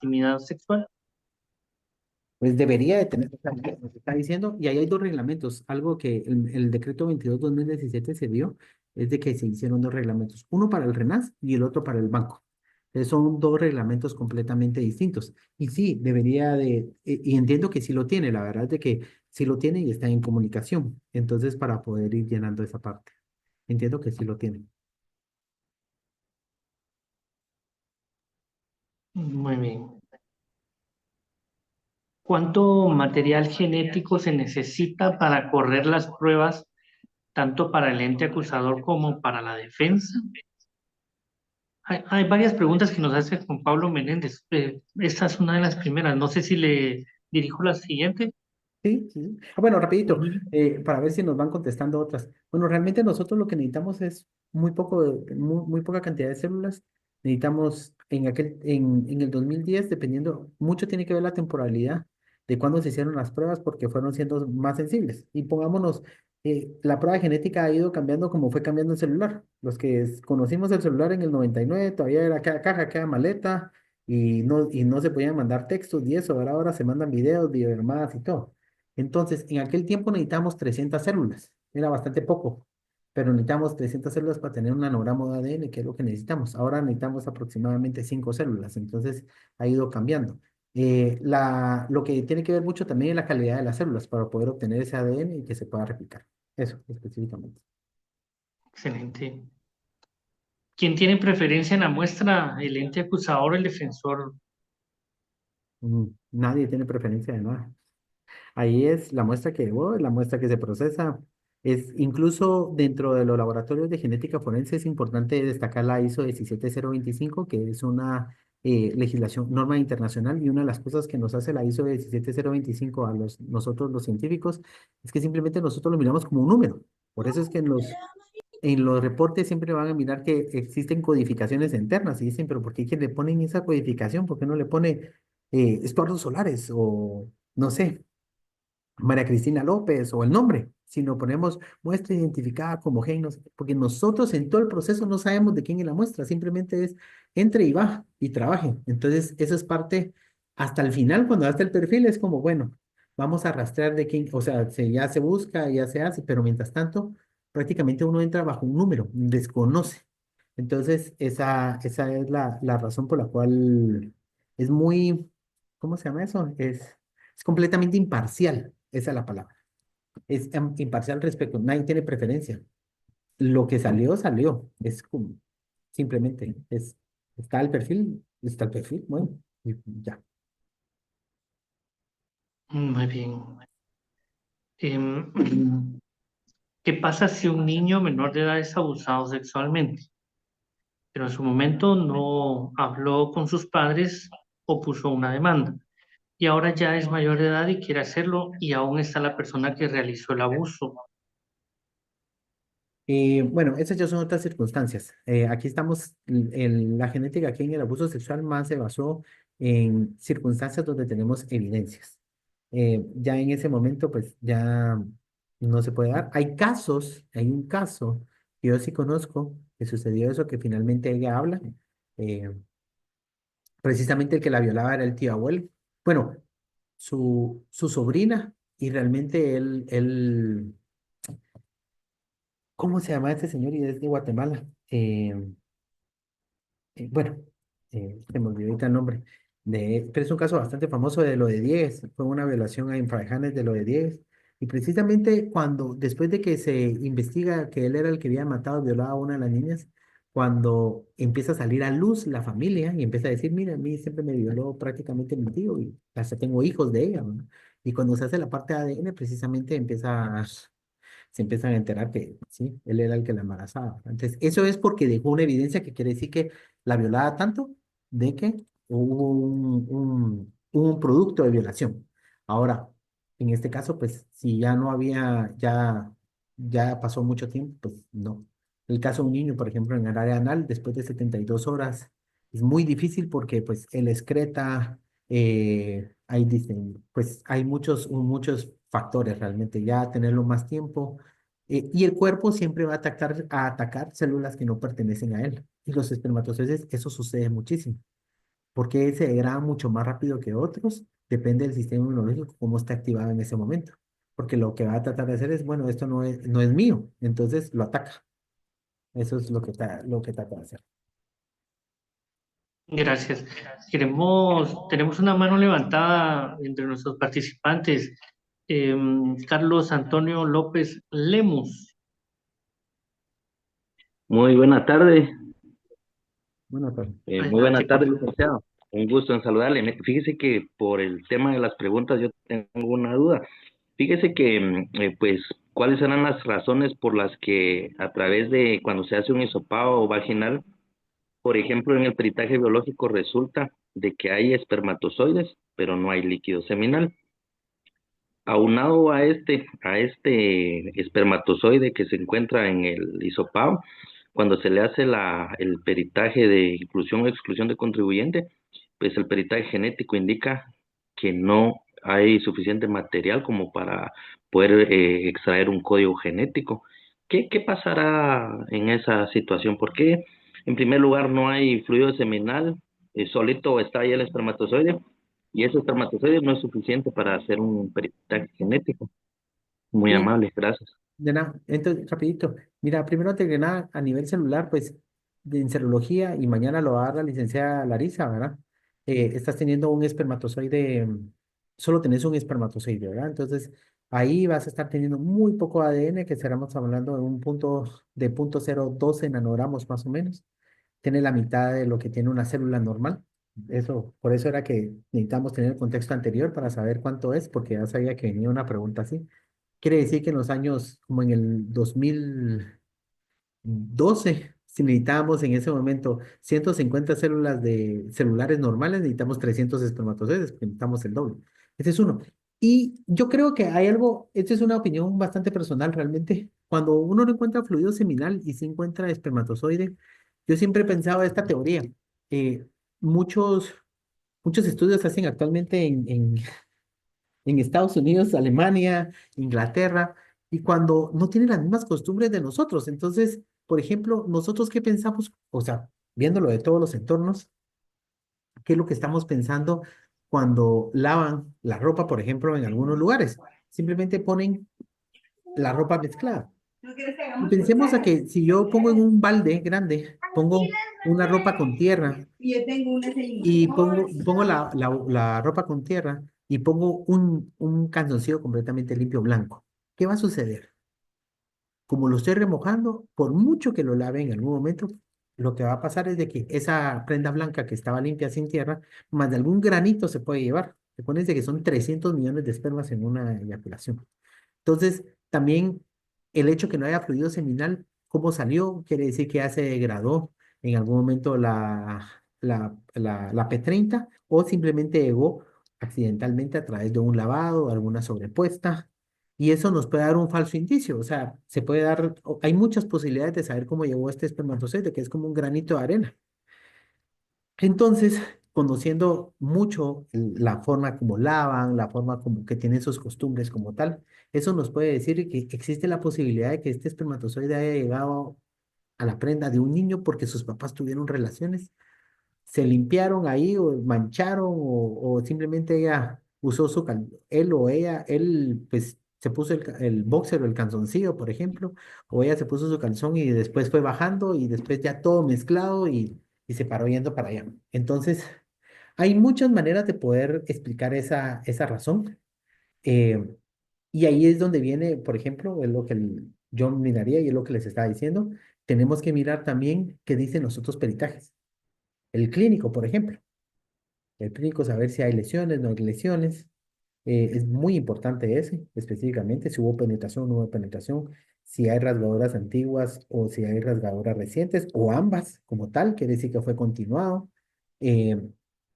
intimidad sexual. Pues debería de tener, o sea, nos está diciendo, y ahí hay dos reglamentos. Algo que el decreto 22/2017 se dio, es de que se hicieron dos reglamentos, uno para el RENAS y el otro para el banco. Son dos reglamentos completamente distintos. Y sí, debería de, y entiendo que sí lo tiene, la verdad es de que sí lo tiene y está en comunicación. Entonces, para poder ir llenando esa parte, entiendo que sí lo tiene. Muy bien. ¿Cuánto material genético se necesita para correr las pruebas, tanto para el ente acusador como para la defensa? Hay varias preguntas que nos hace Juan Pablo Menéndez. Esta es una de las primeras. No sé si le dirijo la siguiente. Sí, sí. Bueno, rapidito, Ujú. para ver si nos van contestando otras. Bueno, realmente nosotros lo que necesitamos es muy poco, muy poca cantidad de células. Necesitamos en el 2010, dependiendo, mucho tiene que ver la temporalidad de cuándo se hicieron las pruebas, porque fueron siendo más sensibles. Y pongámonos, la prueba genética ha ido cambiando como fue cambiando el celular. Los que conocimos el celular en el 99 todavía era cada caja, cada maleta, y no se podían mandar textos y eso. Ahora se mandan videos, videollamadas y todo. Entonces, en aquel tiempo necesitábamos 300 células. Era bastante poco, pero necesitamos 300 células para tener un nanogramo de ADN, que es lo que necesitamos. Ahora necesitamos aproximadamente 5 células, entonces ha ido cambiando. Lo que tiene que ver mucho también es la calidad de las células para poder obtener ese ADN y que se pueda replicar. Eso específicamente. Excelente. ¿Quién tiene preferencia en la muestra? ¿El ente acusador o el defensor? Nadie tiene preferencia de nada. Ahí es la muestra que llegó, la muestra que se procesa. Es incluso dentro de los laboratorios de genética forense es importante destacar la ISO 17025, que es una legislación, norma internacional, y una de las cosas que nos hace la ISO 17025 a nosotros los científicos es que simplemente nosotros lo miramos como un número. Por eso es que en los reportes siempre van a mirar que existen codificaciones internas y dicen, pero ¿por qué que le ponen esa codificación? ¿Por qué no le pone Estuardo Solares o no sé? María Cristina López o el nombre, sino ponemos muestra identificada como gen, no sé qué, porque nosotros en todo el proceso no sabemos de quién es la muestra, simplemente es entre y va y trabaje. Entonces, eso es parte, hasta el final, cuando hasta el perfil, es como, bueno, vamos a rastrear de quién, o sea, ya se busca, ya se hace, pero mientras tanto, prácticamente uno entra bajo un número, desconoce. Entonces, esa es la razón por la cual es muy, ¿cómo se llama eso? Es completamente imparcial, esa es la palabra. Es imparcial respecto, nadie tiene preferencia. Lo que salió, salió. Es como, simplemente, está el perfil, bueno, y ya. Muy bien. Em, ¿Qué pasa si un niño menor de edad es abusado sexualmente, pero en su momento no habló con sus padres o puso una demanda? Y ahora ya es mayor de edad y quiere hacerlo y aún está la persona que realizó el abuso. Bueno, esas ya son otras circunstancias. Aquí estamos, la genética aquí en el abuso sexual más se basó en circunstancias donde tenemos evidencias. Ya en ese momento, pues ya no se puede dar. Hay un caso que yo sí conozco que sucedió eso, que finalmente ella habla. eh, Precisamente el que la violaba era el tío abuelo. Bueno, su sobrina, y realmente ¿cómo se llama este señor? Y es de Guatemala. Bueno, se me olvidó ahorita el nombre, pero es un caso bastante famoso de lo de 10, fue una violación a infragantes de lo de 10, y precisamente después de que se investiga que él era el que había matado y violado a una de las niñas, cuando empieza a salir a luz la familia y empieza a decir, mira, a mí siempre me violó prácticamente mi tío y hasta tengo hijos de ella, ¿no? Y cuando se hace la parte de ADN, precisamente se empiezan a enterar que sí, él era el que la embarazaba. Entonces, eso es porque dejó una evidencia que quiere decir que la violaba tanto de que hubo hubo un producto de violación. Ahora, en este caso, pues si ya no había, ya pasó mucho tiempo, pues no. El caso de un niño, por ejemplo, en el área anal, después de 72 horas, es muy difícil porque pues él excreta, pues hay muchos factores realmente, ya tenerlo más tiempo, y el cuerpo siempre va a atacar células que no pertenecen a él. Y los espermatozoides, eso sucede muchísimo. ¿Por qué se degrada mucho más rápido que otros? Depende del sistema inmunológico, cómo está activado en ese momento. Porque lo que va a tratar de hacer es, bueno, esto no es mío, entonces lo ataca. Eso es lo que trata de hacer. Gracias. Tenemos una mano levantada entre nuestros participantes. Carlos Antonio López Lemus. Muy buena tarde, Bueno, pues, muy buena Adelante, por tarde, favor. licenciado. Un gusto en saludarle. Fíjese que por el tema de las preguntas yo tengo una duda. Fíjese que, pues, ¿cuáles serán las razones por las que a través de cuando se hace un hisopado vaginal, por ejemplo, en el peritaje biológico resulta de que hay espermatozoides, pero no hay líquido seminal? Aunado a este espermatozoide que se encuentra en el hisopado, cuando se le hace el peritaje de inclusión o exclusión de contribuyente, pues el peritaje genético indica que no hay suficiente material como para poder extraer un código genético. ¿Qué pasará en esa situación? ¿Por qué, en primer lugar, no hay fluido seminal? Solito está ahí el espermatozoide y ese espermatozoide no es suficiente para hacer un peritaje genético. Muy sí, amable, gracias. de nada. Entonces, rapidito. Mira, primero antes que nada, a nivel celular, pues, en serología, y mañana lo va a dar la licenciada Larisa, ¿verdad? Estás teniendo un espermatozoide, solo tenés un espermatozoide, ¿verdad? Entonces, ahí vas a estar teniendo muy poco ADN, que estaremos hablando de un punto, de 0.012 nanogramos más o menos. Tiene la mitad de lo que tiene una célula normal. Eso, por eso era que necesitamos tener el contexto anterior para saber cuánto es, porque ya sabía que venía una pregunta así. Quiere decir que en los años, como en el 2012, si necesitábamos en ese momento 150 células de celulares normales, necesitamos 300 espermatozoides, porque necesitamos el doble. Ese es uno. Y yo creo que hay algo, esta es una opinión bastante personal realmente. Cuando uno no encuentra fluido seminal y se encuentra espermatozoide, yo siempre he pensado esta teoría. Eh, muchos, muchos estudios se hacen actualmente en Estados Unidos, Alemania, Inglaterra, y cuando no tienen las mismas costumbres de nosotros. Entonces, por ejemplo, nosotros qué pensamos, o sea, viéndolo de todos los entornos, ¿qué es lo que estamos pensando cuando lavan la ropa, por ejemplo, en algunos lugares? Simplemente ponen la ropa mezclada. Y pensemos a que si yo pongo en un balde grande, pongo una ropa con tierra y pongo la ropa con tierra y pongo un calzoncillo completamente limpio blanco. ¿Qué va a suceder? Como lo estoy remojando, por mucho que lo lave en algún momento, lo que va a pasar es de que esa prenda blanca que estaba limpia sin tierra, más de algún granito se puede llevar. Recuerden que son 300 millones de espermas en una eyaculación. Entonces, también el hecho que no haya fluido seminal, ¿cómo salió? Quiere decir que ya se degradó en algún momento la P30 o simplemente llegó accidentalmente a través de un lavado, alguna sobrepuesta. Y eso nos puede dar un falso indicio. O sea, se puede dar, hay muchas posibilidades de saber cómo llegó este espermatozoide, que es como un granito de arena. Entonces, conociendo mucho la forma como lavan, la forma como que tienen sus costumbres como tal, eso nos puede decir que existe la posibilidad de que este espermatozoide haya llegado a la prenda de un niño porque sus papás tuvieron relaciones, se limpiaron ahí o mancharon o simplemente ella usó él o ella, él pues se puso el boxer o el calzoncillo, por ejemplo, o ella se puso su calzón y después fue bajando y después ya todo mezclado y se paró yendo para allá. Entonces, hay muchas maneras de poder explicar esa razón. eh, y ahí es donde viene, por ejemplo, es lo que yo miraría y es lo que les estaba diciendo. Tenemos que mirar también qué dicen los otros peritajes. El clínico, por ejemplo. El clínico, saber si hay lesiones, no hay lesiones. Es muy importante ese, específicamente, si hubo penetración o no hubo penetración, si hay rasgadoras antiguas o si hay rasgadoras recientes, o ambas como tal, quiere decir que fue continuado. Eh,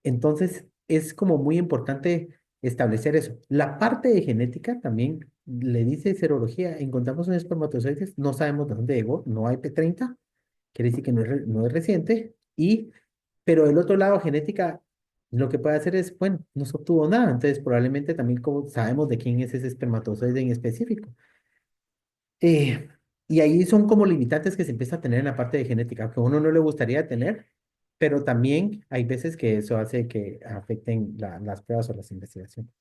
entonces, es como muy importante establecer eso. La parte de genética también le dice serología, encontramos un espermatozoides, no sabemos de dónde llegó, no hay P30, quiere decir que no es reciente, pero del otro lado, genética lo que puede hacer es, bueno, no se obtuvo nada, entonces probablemente también como sabemos de quién es ese espermatozoide en específico. Y ahí son como limitantes que se empieza a tener en la parte de genética, que a uno no le gustaría tener, pero también hay veces que eso hace que afecten las pruebas o las investigaciones.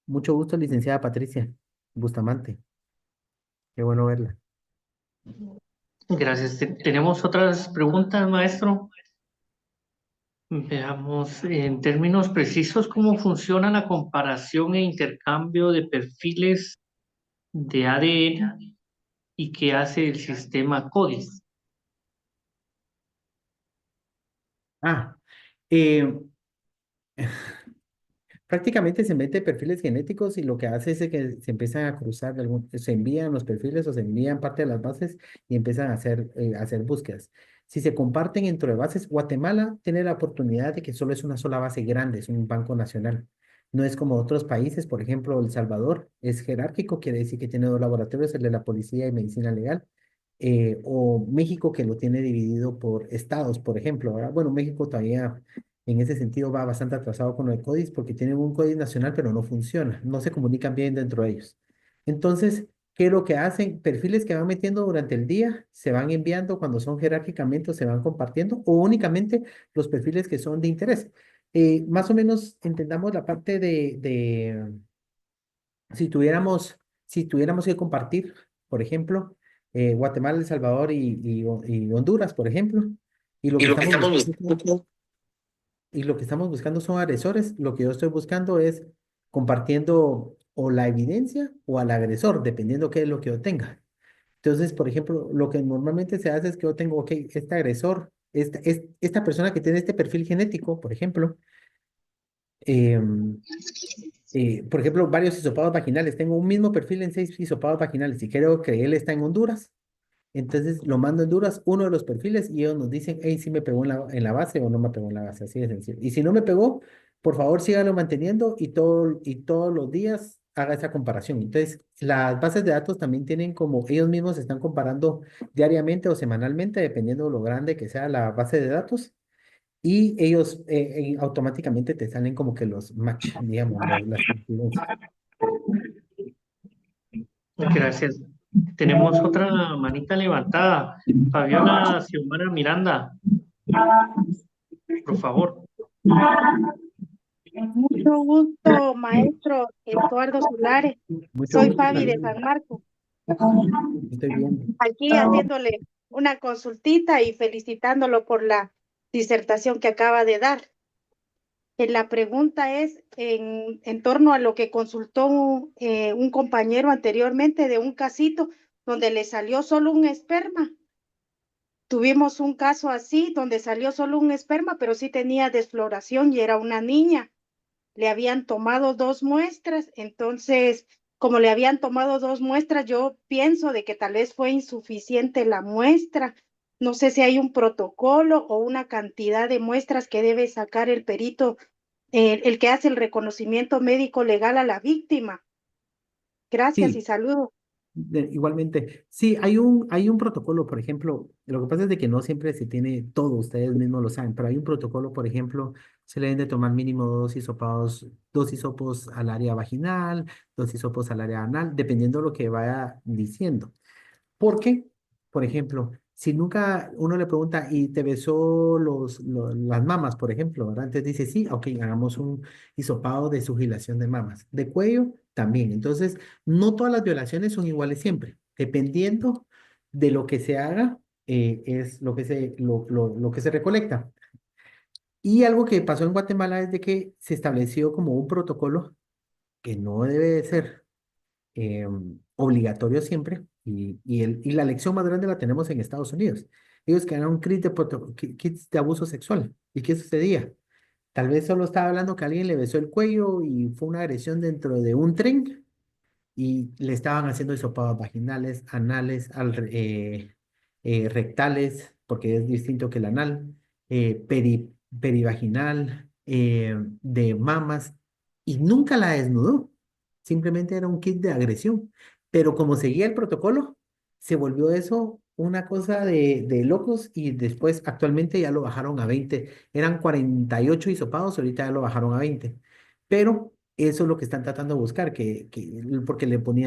Mucho gusto, licenciada Patricia Bustamante. Qué bueno verla. Gracias. ¿Tenemos otras preguntas, maestro? Veamos en términos precisos cómo funciona la comparación e intercambio de perfiles de ADN y qué hace el sistema CODIS. Ah, eh, prácticamente se mete perfiles genéticos y lo que hace es que se empiezan a cruzar, se envían los perfiles o se envían parte de las bases y empiezan a hacer búsquedas. Si se comparten entre bases, Guatemala tiene la oportunidad de que solo es una sola base grande, es un banco nacional. No es como otros países, por ejemplo, El Salvador es jerárquico, quiere decir que tiene dos laboratorios, el de la policía y medicina legal, o México que lo tiene dividido por estados, por ejemplo, ¿verdad? Bueno, México todavía en ese sentido va bastante atrasado con el CODIS porque tienen un CODIS nacional, pero no funciona, no se comunican bien dentro de ellos. Entonces, ¿qué es lo que hacen? Perfiles que van metiendo durante el día se van enviando cuando son jerárquicamente o se van compartiendo, o únicamente los perfiles que son de interés. Más o menos entendamos la parte si tuviéramos, si tuviéramos que compartir, por ejemplo, Guatemala, El Salvador y Honduras, por ejemplo, y lo Y que lo que estamos estamos buscando buscando, y lo que estamos buscando son agresores. Lo que yo estoy buscando es compartiendo o la evidencia o al agresor, dependiendo qué es lo que yo tenga. Entonces, por ejemplo, lo que normalmente se hace es que yo tengo, ok, este agresor, esta persona que tiene este perfil genético, por ejemplo, por ejemplo, varios hisopados vaginales. Tengo un mismo perfil en 6 hisopados vaginales y creo que él está en Honduras. Entonces lo mando a Honduras, uno de los perfiles, y ellos nos dicen, hey, si me pegó en la base o no me pegó en la base, así de sencillo. Y si no me pegó, por favor síganlo manteniendo y todos los días haga esa comparación. Entonces, las bases de datos también tienen como ellos mismos se están comparando diariamente o semanalmente, dependiendo de lo grande que sea la base de datos, y ellos automáticamente te salen como que los match, digamos, las coincidencias. Gracias. Tenemos otra manita levantada. Fabiola Xiomara Miranda, por favor. Mucho gusto, maestro Eduardo Solares. Mucho Soy gusto, Fabi de Fabiola. San Marcos, Estoy bien. aquí haciéndole una consultita y felicitándolo por la disertación que acaba de dar. La pregunta es en torno a lo que consultó un compañero anteriormente de un casito donde le salió solo un esperma. Tuvimos un caso así donde salió solo un esperma, pero sí tenía desfloración y era una niña. Le habían tomado 2 muestras, entonces, como le habían tomado 2 muestras, yo pienso de que tal vez fue insuficiente la muestra. No sé si hay un protocolo o una cantidad de muestras que debe sacar el perito, el que hace el reconocimiento médico legal a la víctima. Gracias y Sí, saludo. igualmente, sí, hay un protocolo, por ejemplo, lo que pasa es de que no siempre se tiene todo, ustedes mismos lo saben, pero hay un protocolo, por ejemplo, se le deben de tomar mínimo 2 hisopados, 2 hisopos al área vaginal, 2 hisopos al área anal, dependiendo de lo que vaya diciendo. Porque, por ejemplo, si nunca uno le pregunta y te besó las mamas, por ejemplo, ¿verdad? Entonces dice, sí, ok, hagamos un hisopado de sugilación de mamas. De cuello, también. Entonces, no todas las violaciones son iguales siempre. Dependiendo de lo que se haga, es lo que se recolecta. Y algo que pasó en Guatemala es de que se estableció como un protocolo que no debe de ser obligatorio siempre, y la lección más grande la tenemos en Estados Unidos. Ellos crearon kits de abuso sexual. ¿Y qué sucedía? Tal vez solo estaba hablando que alguien le besó el cuello y fue una agresión dentro de un tren y le estaban haciendo hisopados vaginales, anales, rectales, porque es distinto que el anal, perivaginal, de mamas, y nunca la desnudó. Simplemente era un kit de agresión. Pero como seguía el protocolo, se volvió eso una cosa de locos y después actualmente ya lo bajaron a 20. Eran 48 hisopados, ahorita ya lo bajaron a 20. Pero eso es lo que están tratando de buscar, porque le ponían